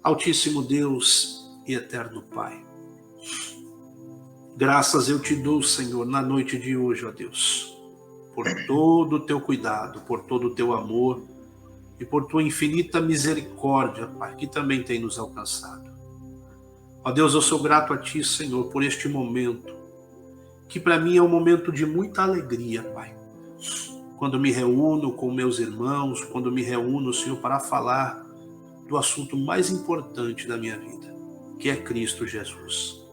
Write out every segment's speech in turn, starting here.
Altíssimo Deus e eterno Pai, graças eu te dou, Senhor, na noite de hoje, ó Deus, por todo o teu cuidado, por todo o teu amor e por tua infinita misericórdia, Pai, que também tem nos alcançado. Ó Deus, eu sou grato a ti, Senhor, por este momento, que para mim é um momento de muita alegria, Pai. Quando me reúno com meus irmãos, quando me reúno, Senhor, para falar do assunto mais importante da minha vida, que é Cristo Jesus.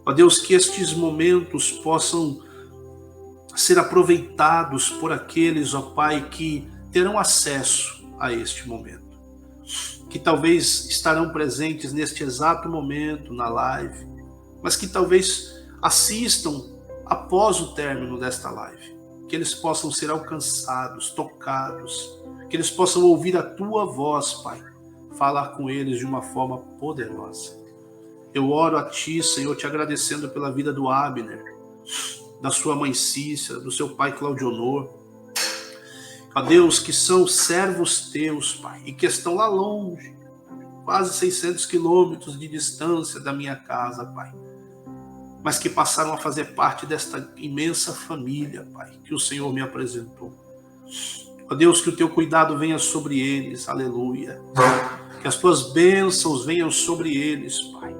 Ó Deus, que estes momentos possam ser aproveitados por aqueles, ó Pai, que terão acesso a este momento, que talvez estarão presentes neste exato momento na live, mas que talvez assistam após o término desta live, que eles possam ser alcançados, tocados, que eles possam ouvir a tua voz, Pai, falar com eles de uma forma poderosa. Eu oro a ti, Senhor, te agradecendo pela vida do Abner, da sua mãe Cícera, do seu pai Claudionor, ó Deus, que são servos teus, Pai, e que estão lá longe, quase 600 quilômetros de distância da minha casa, Pai, mas que passaram a fazer parte desta imensa família, Pai, que o Senhor me apresentou. Ó Deus, que o teu cuidado venha sobre eles, aleluia. Que as tuas bênçãos venham sobre eles, Pai.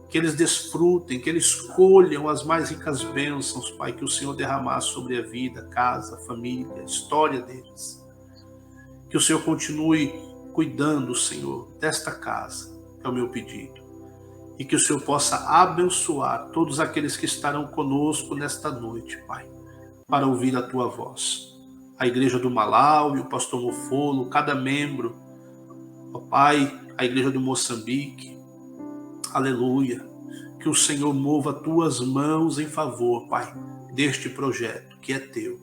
Que eles desfrutem, que eles colham as mais ricas bênçãos, Pai, que o Senhor derramar sobre a vida, casa, família, história deles. Que o Senhor continue cuidando, Senhor, desta casa, é o meu pedido. E que o Senhor possa abençoar todos aqueles que estarão conosco nesta noite, Pai, para ouvir a tua voz. A igreja do Malawi, o pastor Mofolo, cada membro, ó Pai, a igreja do Moçambique, aleluia, que o Senhor mova tuas mãos em favor, Pai, deste projeto que é teu,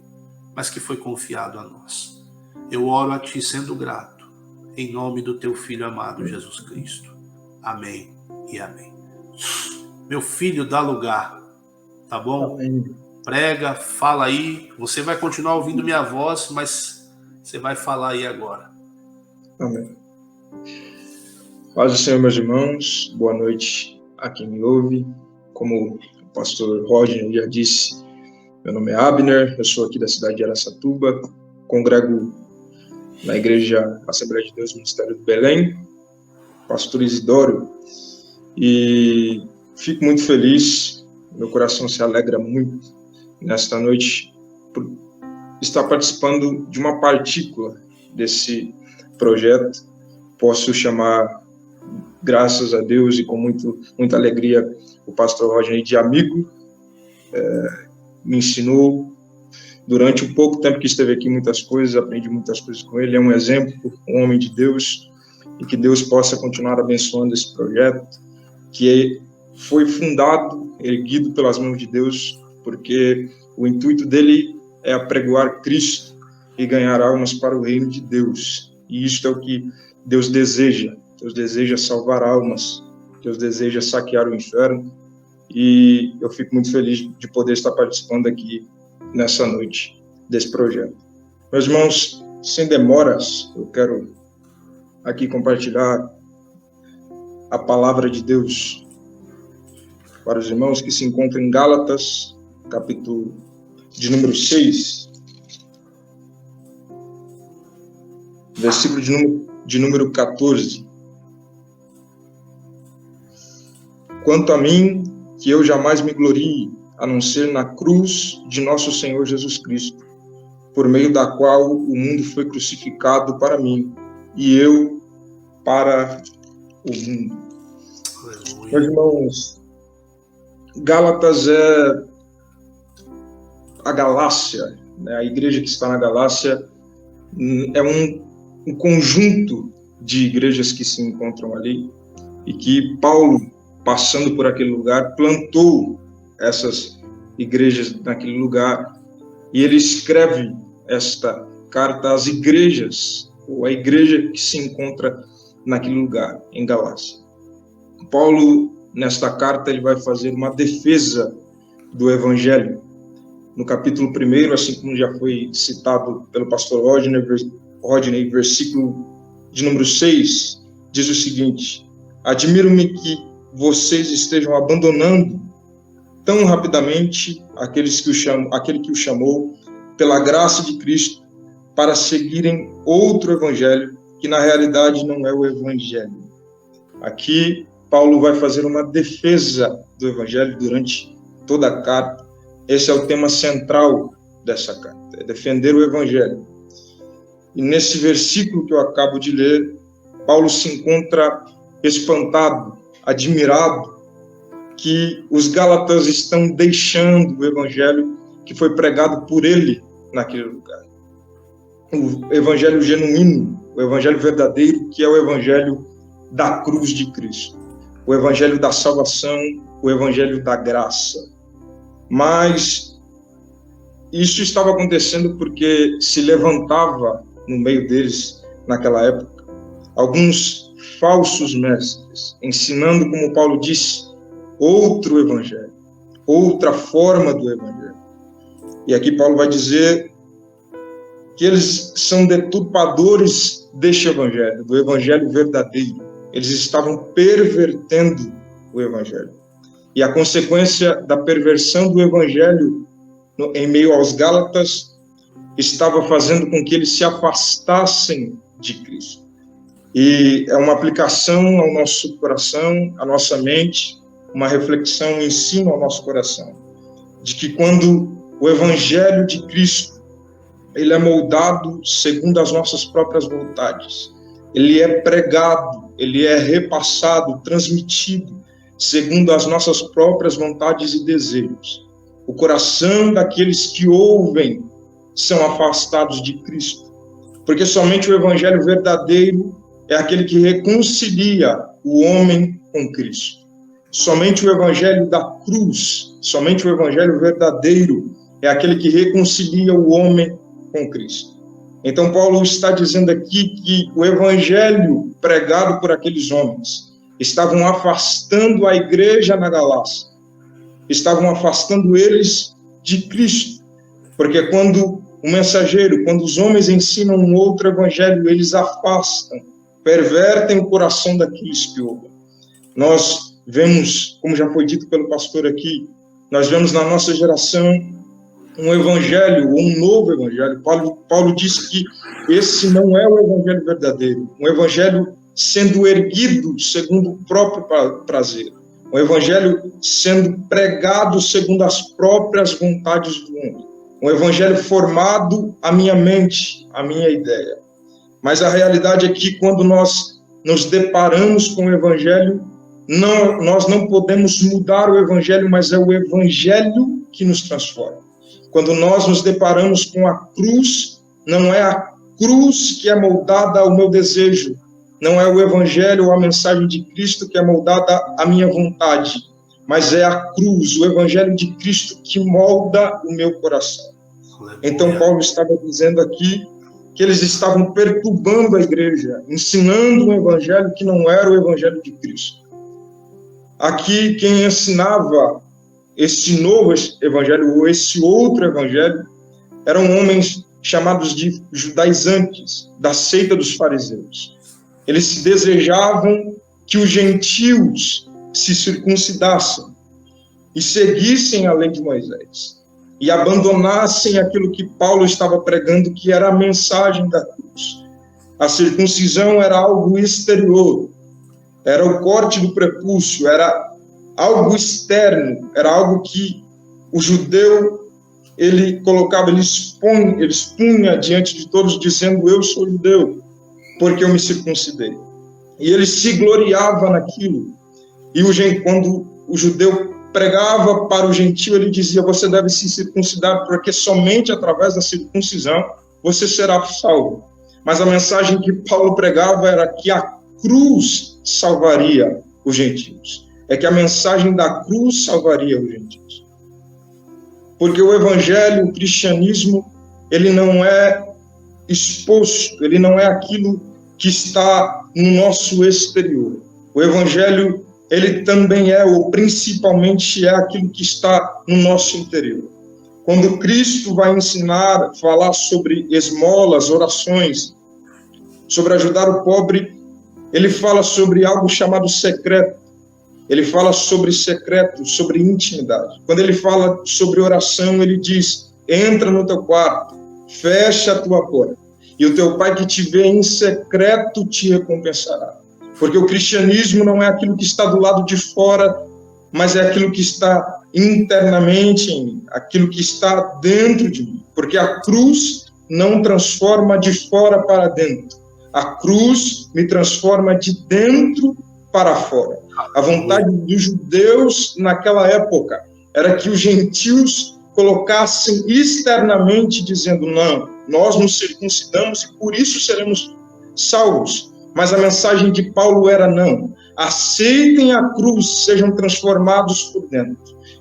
mas que foi confiado a nós. Eu oro a ti sendo grato, em nome do teu Filho amado Jesus Cristo. Amém e amém. Meu filho, dá lugar, tá bom? Amém. Prega, fala aí, você vai continuar ouvindo minha voz, mas você vai falar aí agora. Amém. Paz do Senhor, meus irmãos, boa noite a quem me ouve. Como o pastor Rodney já disse, meu nome é Abner, eu sou aqui da cidade de Araçatuba, congrego na Igreja Assembleia de Deus, Ministério do Belém, pastor Isidoro, e fico muito feliz, meu coração se alegra muito nesta noite por estar participando de uma partícula desse projeto. Posso chamar, graças a Deus e com muita alegria, o pastor Rodney de amigo. Me ensinou durante o pouco tempo que esteve aqui muitas coisas, aprendi muitas coisas com ele. É um exemplo, um homem de Deus, e que Deus possa continuar abençoando esse projeto, que foi fundado, erguido pelas mãos de Deus, porque o intuito dele é apregoar Cristo e ganhar almas para o reino de Deus. E isto é o que Deus deseja. Deus deseja salvar almas. Deus deseja saquear o inferno. E eu fico muito feliz de poder estar participando aqui nessa noite desse projeto. Meus irmãos, sem demoras, eu quero aqui compartilhar a palavra de Deus para os irmãos que se encontram em Gálatas, capítulo de número 6, versículo de número 14. Quanto a mim, que eu jamais me glorie, a não ser na cruz de nosso Senhor Jesus Cristo, por meio da qual o mundo foi crucificado para mim, e eu para o mundo. Aleluia. Meus irmãos, Gálatas é a Galácia, né? A igreja que está na Galácia é um conjunto de igrejas que se encontram ali, e que Paulo, passando por aquele lugar, plantou essas igrejas naquele lugar, e ele escreve esta carta às igrejas, ou à igreja que se encontra naquele lugar, em Galácia. Paulo, nesta carta, ele vai fazer uma defesa do evangelho. No capítulo 1, assim como já foi citado pelo pastor Rodney, versículo de número 6, diz o seguinte: admiro-me que vocês estejam abandonando tão rapidamente aquele que o chamou pela graça de Cristo para seguirem outro evangelho que na realidade não é o evangelho. Aqui Paulo vai fazer uma defesa do evangelho durante toda a carta. Esse é o tema central dessa carta, é defender o evangelho. E nesse versículo que eu acabo de ler, Paulo se encontra espantado, admirado, que os gálatas estão deixando o evangelho que foi pregado por ele naquele lugar. O evangelho genuíno, o evangelho verdadeiro, que é o evangelho da cruz de Cristo, o evangelho da salvação, o evangelho da graça. Mas isso estava acontecendo porque se levantava no meio deles, naquela época, alguns falsos mestres, ensinando, como Paulo disse, outro evangelho, outra forma do evangelho. E aqui Paulo vai dizer que eles são deturpadores deste evangelho, do evangelho verdadeiro. Eles estavam pervertendo o evangelho. E a consequência da perversão do evangelho em meio aos gálatas estava fazendo com que eles se afastassem de Cristo. E é uma aplicação ao nosso coração, à nossa mente, uma reflexão, um ensino ao nosso coração, de que quando o evangelho de Cristo ele é moldado segundo as nossas próprias vontades, ele é pregado, ele é repassado, transmitido segundo as nossas próprias vontades e desejos, o coração daqueles que ouvem são afastados de Cristo, porque somente o evangelho verdadeiro é aquele que reconcilia o homem com Cristo. Somente o evangelho da cruz, somente o evangelho verdadeiro é aquele que reconcilia o homem com Cristo. Então Paulo está dizendo aqui que o evangelho pregado por aqueles homens estavam afastando a igreja na Galácia, estavam afastando eles de Cristo, porque quando o mensageiro, quando os homens ensinam um outro evangelho, eles afastam, pervertem o coração daqueles que ouvem. Nós vemos, como já foi dito pelo pastor aqui, nós vemos na nossa geração um evangelho, ou um novo evangelho. Paulo diz que esse não é o evangelho verdadeiro, um evangelho sendo erguido segundo o próprio prazer, um evangelho sendo pregado segundo as próprias vontades do homem, um evangelho formado à minha mente, à minha ideia. Mas a realidade é que quando nós nos deparamos com o evangelho, nós não podemos mudar o evangelho, mas é o evangelho que nos transforma. Quando nós nos deparamos com a cruz, não é a cruz que é moldada ao meu desejo, não é o evangelho ou a mensagem de Cristo que é moldada à minha vontade, mas é a cruz, o evangelho de Cristo que molda o meu coração. Então Paulo estava dizendo aqui que eles estavam perturbando a igreja, ensinando um evangelho que não era o evangelho de Cristo. Aqui quem ensinava esse novo evangelho, ou esse outro evangelho, eram homens chamados de judaizantes, da seita dos fariseus. Eles desejavam que os gentios se circuncidassem e seguissem a lei de Moisés e abandonassem aquilo que Paulo estava pregando, que era a mensagem da cruz. A circuncisão era algo exterior, era o corte do prepúcio, era algo externo, era algo que o judeu, ele colocava, ele expunha diante de todos, dizendo: eu sou judeu, porque eu me circuncidei. E ele se gloriava naquilo. E quando o judeu pregava para o gentio, ele dizia: você deve se circuncidar, porque somente através da circuncisão você será salvo. Mas a mensagem que Paulo pregava era que a cruz salvaria os gentios. É que a mensagem da cruz salvaria os gentios. Porque o evangelho, o cristianismo, ele não é exposto, ele não é aquilo que está no nosso exterior. O evangelho, ele também é, ou principalmente é, aquilo que está no nosso interior. Quando Cristo vai ensinar, falar sobre esmolas, orações, sobre ajudar o pobre, ele fala sobre algo chamado secreto. Ele fala sobre secreto, sobre intimidade. Quando ele fala sobre oração, ele diz: entra no teu quarto, fecha a tua porta, e o teu pai que te vê em secreto te recompensará. Porque o cristianismo não é aquilo que está do lado de fora, mas é aquilo que está internamente em mim, aquilo que está dentro de mim. Porque a cruz não transforma de fora para dentro. A cruz me transforma de dentro para fora. A vontade dos judeus naquela época era que os gentios colocassem externamente, dizendo: não, nós nos circuncidamos e por isso seremos salvos. Mas a mensagem de Paulo era: não, aceitem a cruz, sejam transformados por dentro.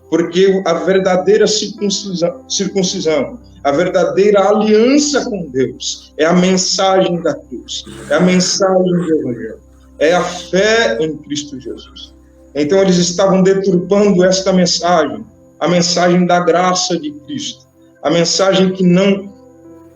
Porque a verdadeira circuncisão, a verdadeira aliança com Deus é a mensagem da cruz, é a mensagem do Evangelho, é a fé em Cristo Jesus. Então eles estavam deturpando esta mensagem, a mensagem da graça de Cristo, a mensagem que não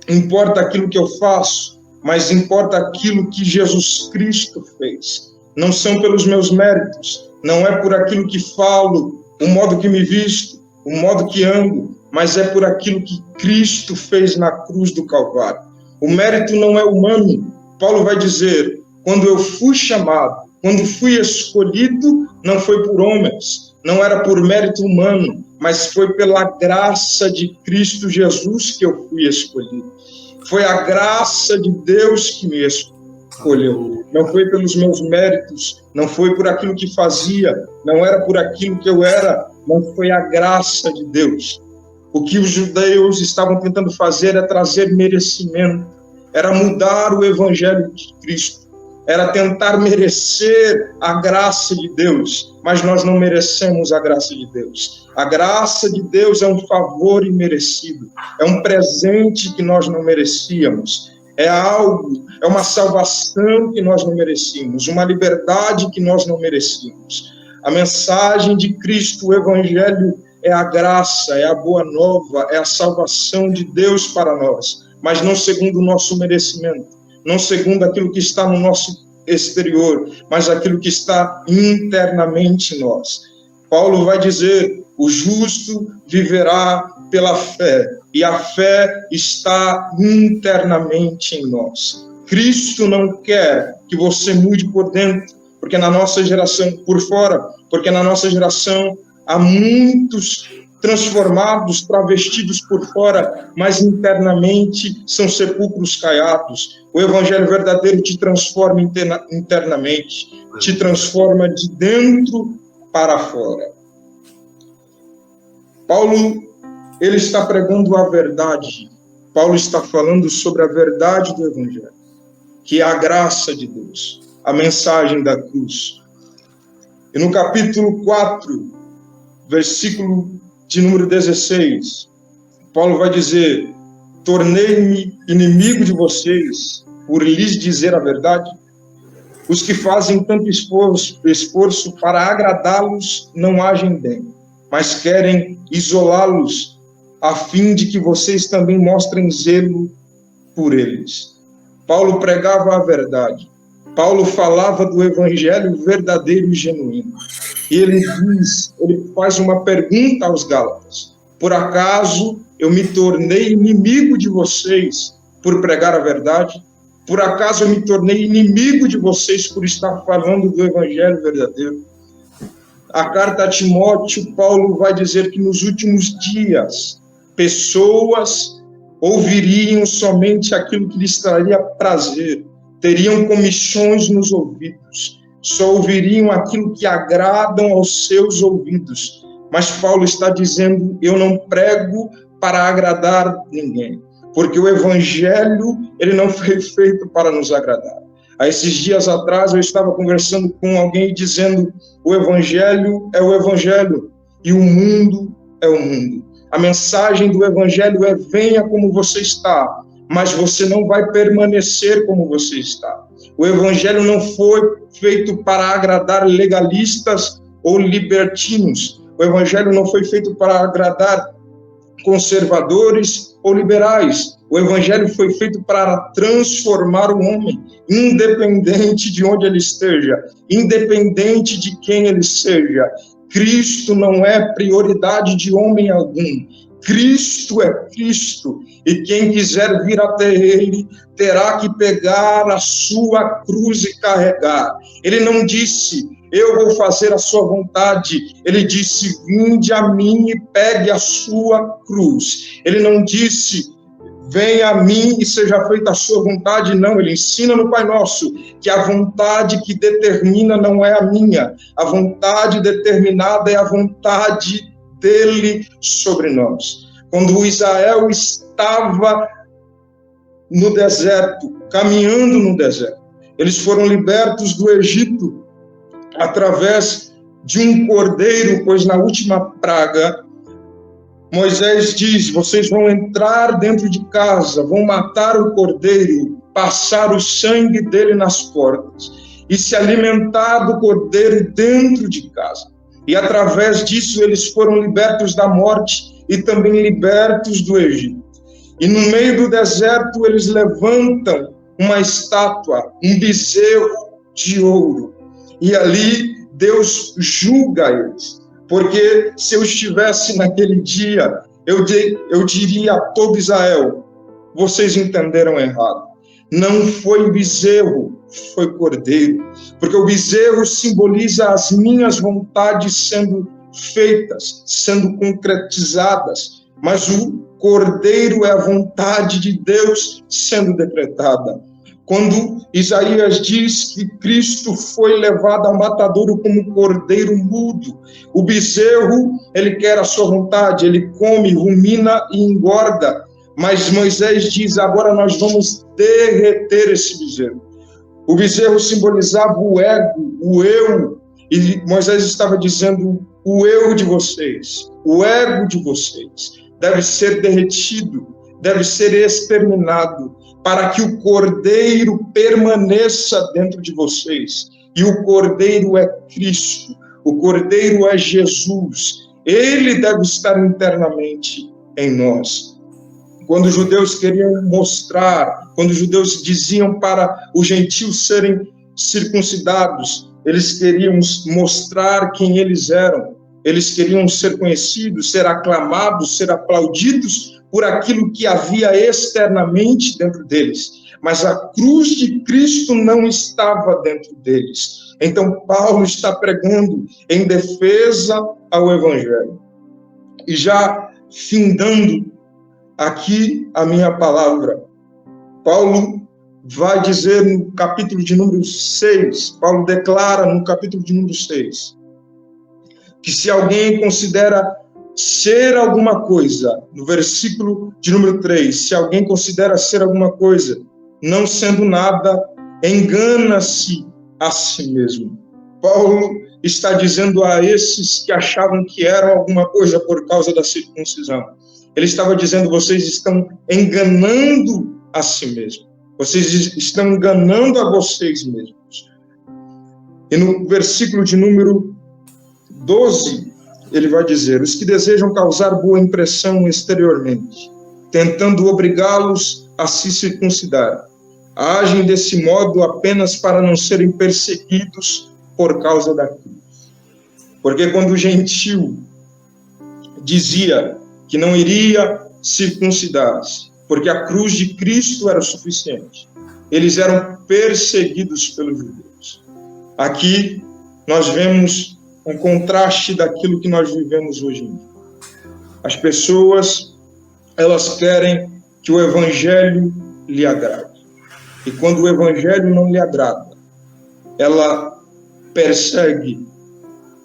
importa aquilo que eu faço, mas importa aquilo que Jesus Cristo fez. Não são pelos meus méritos, não é por aquilo que falo, o modo que me visto, o modo que ando, mas é por aquilo que Cristo fez na cruz do Calvário. O mérito não é humano. Paulo vai dizer: quando eu fui chamado, quando fui escolhido, não foi por homens, não era por mérito humano, mas foi pela graça de Cristo Jesus que eu fui escolhido. Foi a graça de Deus que me escolheu. Não foi pelos meus méritos, não foi por aquilo que fazia, não era por aquilo que eu era, mas foi a graça de Deus. O que os judeus estavam tentando fazer é trazer merecimento, era mudar o evangelho de Cristo, era tentar merecer a graça de Deus, mas nós não merecemos a graça de Deus. A graça de Deus é um favor imerecido, é um presente que nós não merecíamos, é algo, é uma salvação que nós não merecíamos, uma liberdade que nós não merecíamos. A mensagem de Cristo, o evangelho, é a graça, é a boa nova, é a salvação de Deus para nós, mas não segundo o nosso merecimento, não segundo aquilo que está no nosso exterior, mas aquilo que está internamente em nós. Paulo vai dizer: o justo viverá pela fé, e a fé está internamente em nós. Cristo não quer que você mude por dentro, porque na nossa geração, por fora, porque na nossa geração há muitos transformados, travestidos por fora, mas internamente são sepulcros caiados. O evangelho verdadeiro te transforma internamente, te transforma de dentro para fora. Paulo, ele está pregando a verdade. Paulo está falando sobre a verdade do evangelho, que é a graça de Deus, a mensagem da cruz. E no capítulo 4, versículo de número 16, Paulo vai dizer: tornei-me inimigo de vocês por lhes dizer a verdade. Os que fazem tanto esforço para agradá-los não agem bem, mas querem isolá-los, a fim de que vocês também mostrem zelo por eles. Paulo pregava a verdade. Paulo falava do evangelho verdadeiro e genuíno. E ele faz uma pergunta aos Gálatas: por acaso eu me tornei inimigo de vocês por pregar a verdade? Por acaso eu me tornei inimigo de vocês por estar falando do evangelho verdadeiro? A carta a Timóteo, Paulo vai dizer que nos últimos dias, pessoas ouviriam somente aquilo que lhes traria prazer, teriam comichões nos ouvidos, só ouviriam aquilo que agradam aos seus ouvidos. Mas Paulo está dizendo: eu não prego para agradar ninguém, porque o evangelho, ele não foi feito para nos agradar. Há esses dias atrás eu estava conversando com alguém dizendo: o evangelho é o evangelho e o mundo é o mundo. A mensagem do evangelho é: venha como você está, mas você não vai permanecer como você está. O evangelho não foi feito para agradar legalistas ou libertinos. O evangelho não foi feito para agradar conservadores ou liberais. O evangelho foi feito para transformar o homem, independente de onde ele esteja, independente de quem ele seja. Cristo não é prioridade de homem algum. Cristo é Cristo, e quem quiser vir até ele terá que pegar a sua cruz e carregar. Ele não disse: eu vou fazer a sua vontade. Ele disse: vinde a mim e pegue a sua cruz. Ele não disse: venha a mim e seja feita a sua vontade. Não, ele ensina no Pai Nosso que a vontade que determina não é a minha. A vontade determinada é a vontade dele sobre nós. Quando Israel estava no deserto, caminhando no deserto, eles foram libertos do Egito através de um cordeiro, pois na última praga, Moisés diz: vocês vão entrar dentro de casa, vão matar o cordeiro, passar o sangue dele nas portas e se alimentar do cordeiro dentro de casa. E através disso eles foram libertos da morte e também libertos do Egito. E no meio do deserto eles levantam uma estátua, um bezerro de ouro. E ali Deus julga eles. Porque se eu estivesse naquele dia, eu diria a todo Israel: vocês entenderam errado. Não foi bezerro, foi cordeiro. Porque o bezerro simboliza as minhas vontades sendo feitas, sendo concretizadas. Mas o cordeiro é a vontade de Deus sendo decretada. Quando Isaías diz que Cristo foi levado ao matadouro como um cordeiro mudo, o bezerro, ele quer a sua vontade, ele come, rumina e engorda. Mas Moisés diz: agora nós vamos derreter esse bezerro. O bezerro simbolizava o ego, o eu, e Moisés estava dizendo: o eu de vocês, o ego de vocês deve ser derretido, deve ser exterminado, para que o cordeiro permaneça dentro de vocês. E o cordeiro é Cristo, o cordeiro é Jesus. Ele deve estar internamente em nós. Quando os judeus queriam mostrar, quando os judeus diziam para os gentios serem circuncidados, eles queriam mostrar quem eles eram. Eles queriam ser conhecidos, ser aclamados, ser aplaudidos por aquilo que havia externamente dentro deles. Mas a cruz de Cristo não estava dentro deles. Então Paulo está pregando em defesa ao Evangelho. E já findando aqui a minha palavra, Paulo vai dizer no capítulo de número 6, Paulo declara no capítulo de número 6, que se alguém considera ser alguma coisa, no versículo de número 3, se alguém considera ser alguma coisa, não sendo nada, engana-se a si mesmo. Paulo está dizendo a esses que achavam que eram alguma coisa por causa da circuncisão. Ele estava dizendo: vocês estão enganando a si mesmos. Vocês estão enganando a vocês mesmos. E no versículo de número 12, ele vai dizer: os que desejam causar boa impressão exteriormente, tentando obrigá-los a se circuncidar, agem desse modo apenas para não serem perseguidos por causa da cruz. Porque quando o gentil dizia que não iria circuncidar-se, porque a cruz de Cristo era o suficiente, eles eram perseguidos pelos judeus. Aqui nós vemos um contraste daquilo que nós vivemos hoje em dia. As pessoas, elas querem que o Evangelho lhe agrade. E quando o Evangelho não lhe agrada, ela persegue,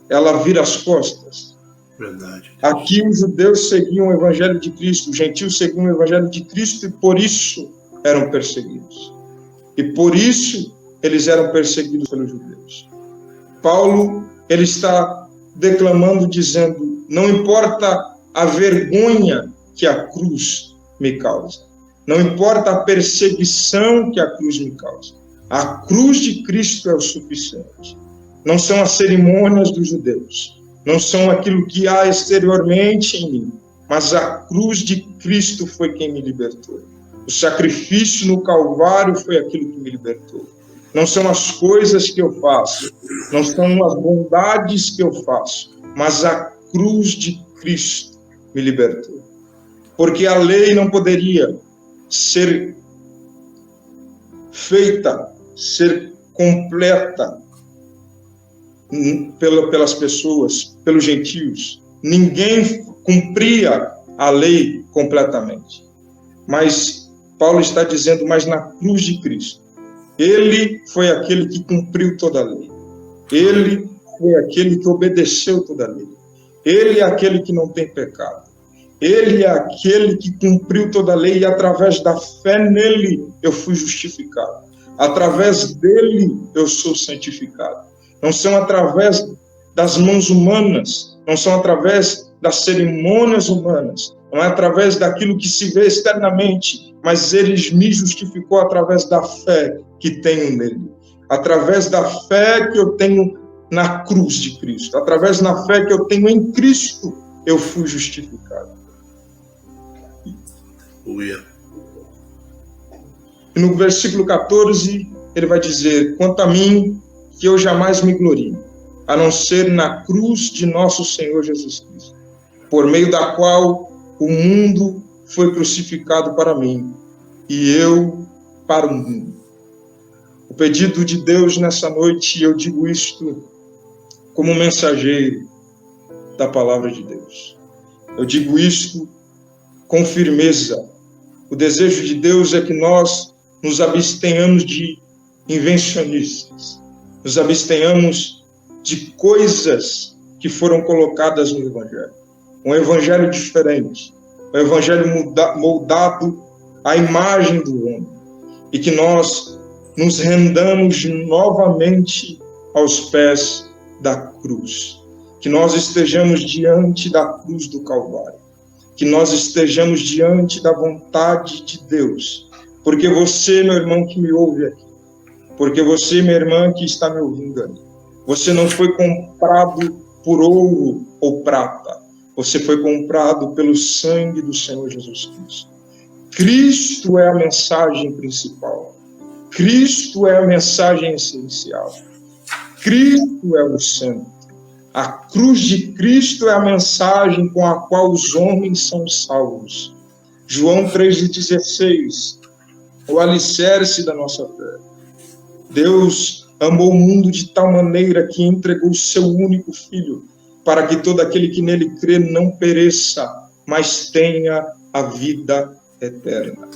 ela vira as costas. Verdade. Aqui os judeus seguiam o Evangelho de Cristo, os gentios seguiam o Evangelho de Cristo e por isso eram perseguidos. E por isso eles eram perseguidos pelos judeus. Paulo, ele está declamando, dizendo: não importa a vergonha que a cruz me causa, não importa a perseguição que a cruz me causa, a cruz de Cristo é o suficiente. Não são as cerimônias dos judeus, não são aquilo que há exteriormente em mim, mas a cruz de Cristo foi quem me libertou. O sacrifício no Calvário foi aquilo que me libertou. Não são as coisas que eu faço, não são as bondades que eu faço, mas a cruz de Cristo me libertou. Porque a lei não poderia ser feita, ser completa pelas pessoas, pelos gentios. Ninguém cumpria a lei completamente. Mas Paulo está dizendo, mas na cruz de Cristo, ele foi aquele que cumpriu toda a lei. Ele foi aquele que obedeceu toda a lei. Ele é aquele que não tem pecado. Ele é aquele que cumpriu toda a lei e através da fé nele eu fui justificado. Através dele eu sou santificado. Não são através das mãos humanas, não são através das cerimônias humanas, não é através daquilo que se vê externamente, mas ele me justificou através da fé que tenho nele. Através da fé que eu tenho na cruz de Cristo. Através da fé que eu tenho em Cristo, eu fui justificado. E no versículo 14, ele vai dizer, quanto a mim, que eu jamais me glorie, a não ser na cruz de nosso Senhor Jesus Cristo, por meio da qual o mundo foi crucificado para mim, e eu para o mundo. O pedido de Deus nessa noite, eu digo isto como mensageiro da palavra de Deus. Eu digo isto com firmeza. O desejo de Deus é que nós nos abstenhamos de invencionistas, nos abstenhamos de coisas que foram colocadas no Evangelho. Um Evangelho diferente, um Evangelho moldado à imagem do homem. E que nós nos rendamos novamente aos pés da cruz. Que nós estejamos diante da cruz do Calvário. Que nós estejamos diante da vontade de Deus. Porque você, meu irmão que me ouve aqui, porque você, minha irmã que está me ouvindo aqui, você não foi comprado por ouro ou prata. Você foi comprado pelo sangue do Senhor Jesus Cristo. Cristo é a mensagem principal. Cristo é a mensagem essencial. Cristo é o centro. A cruz de Cristo é a mensagem com a qual os homens são salvos. João 3,16, o alicerce da nossa fé. Deus amou o mundo de tal maneira que entregou o seu único Filho, para que todo aquele que nele crê não pereça, mas tenha a vida eterna.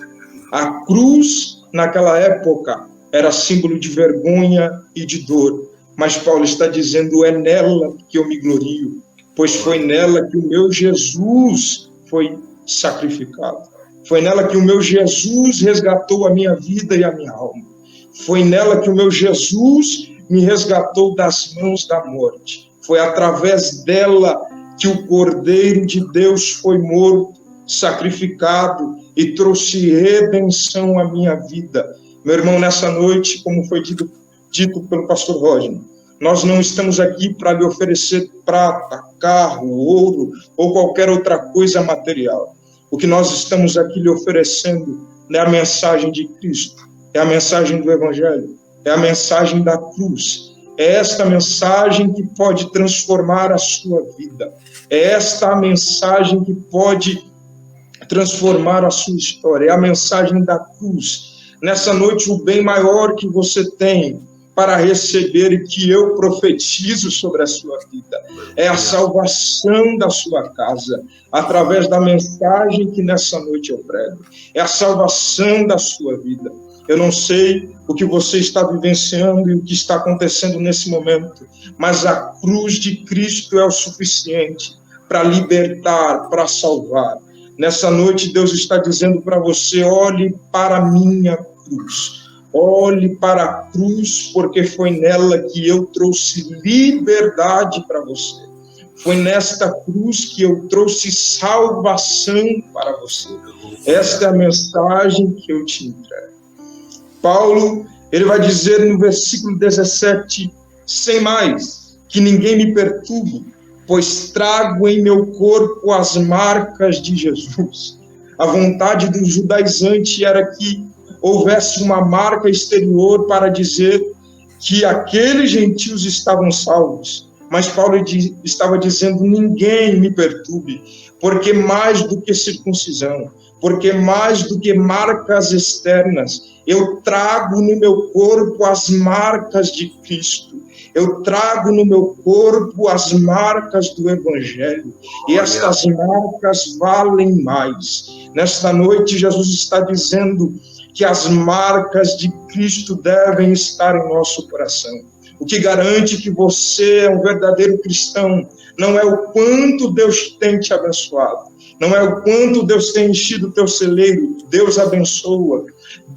A cruz, naquela época, era símbolo de vergonha e de dor. Mas Paulo está dizendo, é nela que eu me glorio, pois foi nela que o meu Jesus foi sacrificado. Foi nela que o meu Jesus resgatou a minha vida e a minha alma. Foi nela que o meu Jesus me resgatou das mãos da morte. Foi através dela que o Cordeiro de Deus foi morto, sacrificado e trouxe redenção à minha vida. Meu irmão, nessa noite, como foi dito pelo pastor Roger, nós não estamos aqui para lhe oferecer prata, carro, ouro ou qualquer outra coisa material. O que nós estamos aqui lhe oferecendo é a mensagem de Cristo, é a mensagem do Evangelho, é a mensagem da cruz. É esta mensagem que pode transformar a sua vida. É esta a mensagem que pode transformar a sua história. É a mensagem da cruz. Nessa noite, o bem maior que você tem para receber e que eu profetizo sobre a sua vida é a salvação da sua casa, através da mensagem que nessa noite eu prego. É a salvação da sua vida. Eu não sei o que você está vivenciando e o que está acontecendo nesse momento, mas a cruz de Cristo é o suficiente para libertar, para salvar. Nessa noite, Deus está dizendo para você, olhe para a minha cruz. Olhe para a cruz, porque foi nela que eu trouxe liberdade para você. Foi nesta cruz que eu trouxe salvação para você. Esta é a mensagem que eu te entrego. Paulo, ele vai dizer no versículo 17, sem mais, que ninguém me perturbe, pois trago em meu corpo as marcas de Jesus. A vontade do judaizante era que houvesse uma marca exterior para dizer que aqueles gentios estavam salvos. Mas Paulo estava dizendo: ninguém me perturbe, porque mais do que circuncisão, porque mais do que marcas externas, eu trago no meu corpo as marcas de Cristo. Eu trago no meu corpo as marcas do Evangelho. E estas marcas valem mais. Nesta noite, Jesus está dizendo que as marcas de Cristo devem estar em nosso coração. O que garante que você é um verdadeiro cristão não é o quanto Deus tem te abençoado, não é o quanto Deus tem enchido o teu celeiro. Deus abençoa,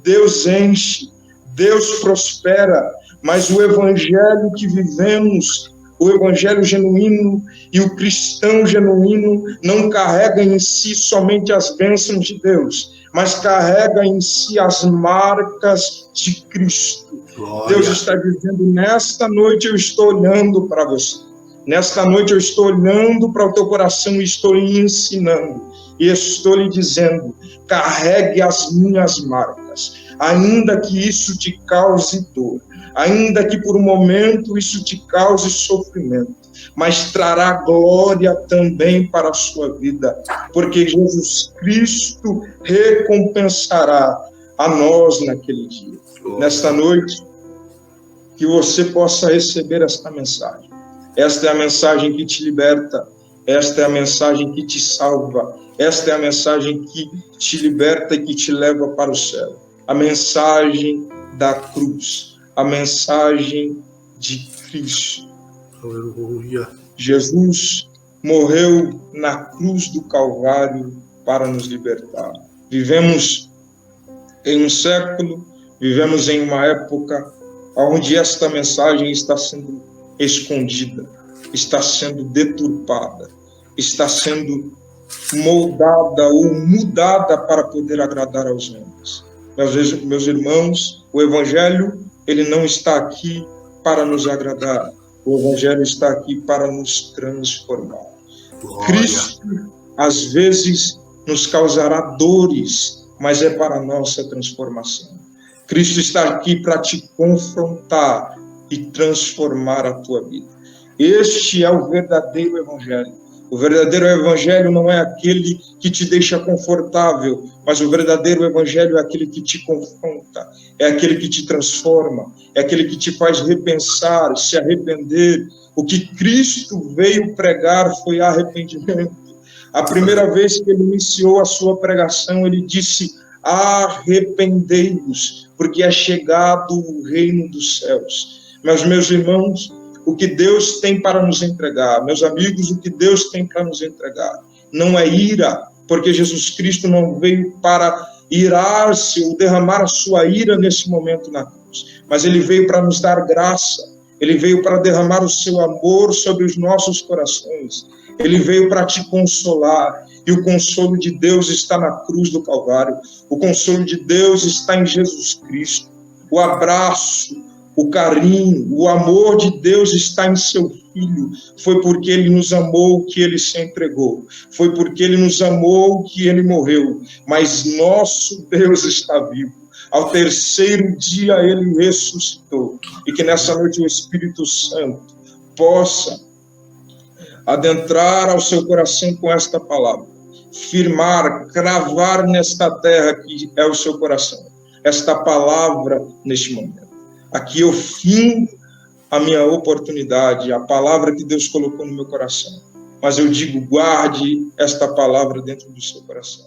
Deus enche, Deus prospera, mas o evangelho que vivemos, o evangelho genuíno e o cristão genuíno não carrega em si somente as bênçãos de Deus, mas carrega em si as marcas de Cristo. Glória. Deus está dizendo: nesta noite eu estou olhando para você. Nesta noite eu estou olhando para o teu coração e estou lhe ensinando. E estou lhe dizendo: carregue as minhas marcas. Ainda que isso te cause dor, ainda que por um momento isso te cause sofrimento, mas trará glória também para a sua vida, porque Jesus Cristo recompensará a nós naquele dia. Nesta noite, que você possa receber esta mensagem. Esta é a mensagem que te liberta, esta é a mensagem que te salva, esta é a mensagem que te liberta e que te leva para o céu. A mensagem da cruz, a mensagem de Cristo. Aleluia. Jesus morreu na cruz do Calvário para nos libertar. Vivemos em um século, vivemos em uma época onde esta mensagem está sendo escondida, está sendo deturpada, está sendo moldada ou mudada para poder agradar aos homens. Meus irmãos, o Evangelho, ele não está aqui para nos agradar. O Evangelho está aqui para nos transformar. Glória. Cristo, às vezes, nos causará dores, mas é para a nossa transformação. Cristo está aqui para te confrontar e transformar a tua vida. Este é o verdadeiro Evangelho. O verdadeiro Evangelho não é aquele que te deixa confortável, mas o verdadeiro Evangelho é aquele que te confronta, é aquele que te transforma, é aquele que te faz repensar, se arrepender. O que Cristo veio pregar foi arrependimento. A primeira vez que ele iniciou a sua pregação, ele disse: arrependei-vos, porque é chegado o reino dos céus. Mas, meus irmãos, o que Deus tem para nos entregar, meus amigos, o que Deus tem para nos entregar não é ira, porque Jesus Cristo não veio para irar-se ou derramar a sua ira nesse momento na cruz, mas ele veio para nos dar graça, ele veio para derramar o seu amor sobre os nossos corações, ele veio para te consolar, e o consolo de Deus está na cruz do Calvário, o consolo de Deus está em Jesus Cristo, o abraço, o carinho, o amor de Deus está em seu Filho. Foi porque ele nos amou que ele se entregou. Foi porque ele nos amou que ele morreu. Mas nosso Deus está vivo. Ao terceiro dia ele ressuscitou. E que nessa noite o Espírito Santo possa adentrar ao seu coração com esta palavra. Firmar, cravar nesta terra que é o seu coração. Esta palavra neste momento. Aqui eu fingo a minha oportunidade, a palavra que Deus colocou no meu coração. Mas eu digo, guarde esta palavra dentro do seu coração.